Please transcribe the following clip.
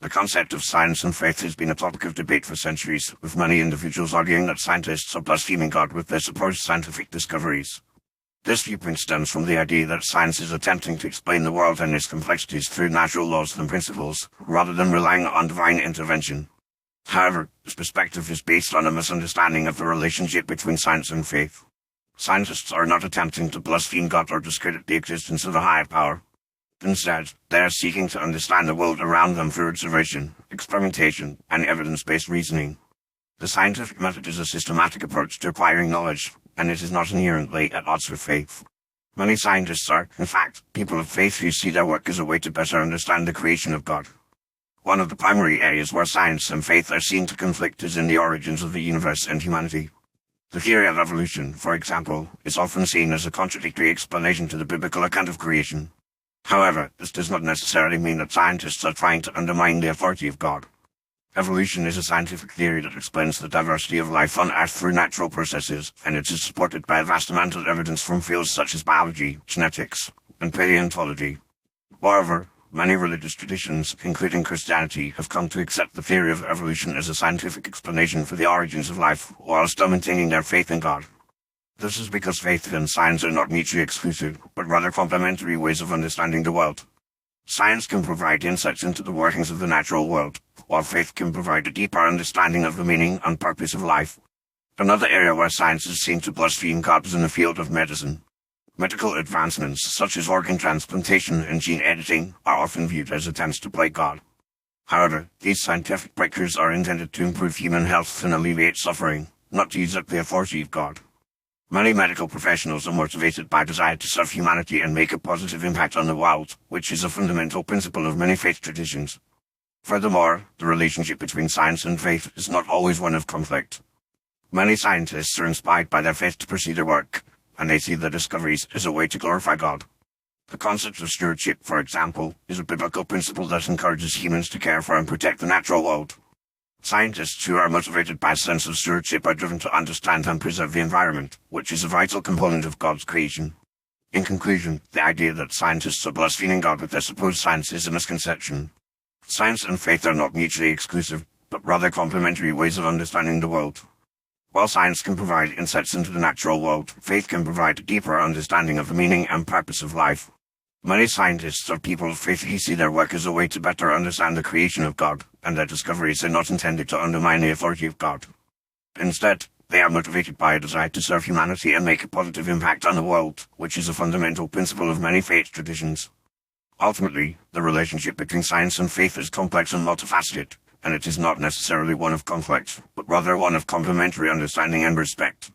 The concept of science and faith has been a topic of debate for centuries, with many individuals arguing that scientists are blaspheming God with their supposed scientific discoveries. This viewpoint stems from the idea that science is attempting to explain the world and its complexities through natural laws and principles, rather than relying on divine intervention. However, this perspective is based on a misunderstanding of the relationship between science and faith. Scientists are not attempting to blaspheme God or discredit the existence of a higher power. Instead, they are seeking to understand the world around them through observation, experimentation, and evidence-based reasoning. The scientific method is a systematic approach to acquiring knowledge, and it is not inherently at odds with faith. Many scientists are, in fact, people of faith who see their work as a way to better understand the creation of God. One of the primary areas where science and faith are seen to conflict is in the origins of the universe and humanity. The theory of evolution, for example, is often seen as a contradictory explanation to the biblical account of creation. However, this does not necessarily mean that scientists are trying to undermine the authority of God. Evolution is a scientific theory that explains the diversity of life on Earth through natural processes, and it is supported by a vast amount of evidence from fields such as biology, genetics, and paleontology. Moreover, many religious traditions, including Christianity, have come to accept the theory of evolution as a scientific explanation for the origins of life, while still maintaining their faith in God. This is because faith and science are not mutually exclusive, but rather complementary ways of understanding the world. Science can provide insights into the workings of the natural world, while faith can provide a deeper understanding of the meaning and purpose of life. Another area where science is seen to blaspheme God is in the field of medicine. Medical advancements, such as organ transplantation and gene editing, are often viewed as attempts to play God. However, these scientific breakthroughs are intended to improve human health and alleviate suffering, not to usurp the authority of God. Many medical professionals are motivated by desire to serve humanity and make a positive impact on the world, which is a fundamental principle of many faith traditions. Furthermore, the relationship between science and faith is not always one of conflict. Many scientists are inspired by their faith to pursue their work, and they see their discoveries as a way to glorify God. The concept of stewardship, for example, is a biblical principle that encourages humans to care for and protect the natural world. Scientists who are motivated by a sense of stewardship are driven to understand and preserve the environment, which is a vital component of God's creation. In conclusion, the idea that scientists are blaspheming God with their supposed science is a misconception. Science and faith are not mutually exclusive, but rather complementary ways of understanding the world. While science can provide insights into the natural world, faith can provide a deeper understanding of the meaning and purpose of life. Many scientists are people of faith who see their work as a way to better understand the creation of God, and their discoveries are not intended to undermine the authority of God. Instead, they are motivated by a desire to serve humanity and make a positive impact on the world, which is a fundamental principle of many faith traditions. Ultimately, the relationship between science and faith is complex and multifaceted, and it is not necessarily one of conflict, but rather one of complementary understanding and respect.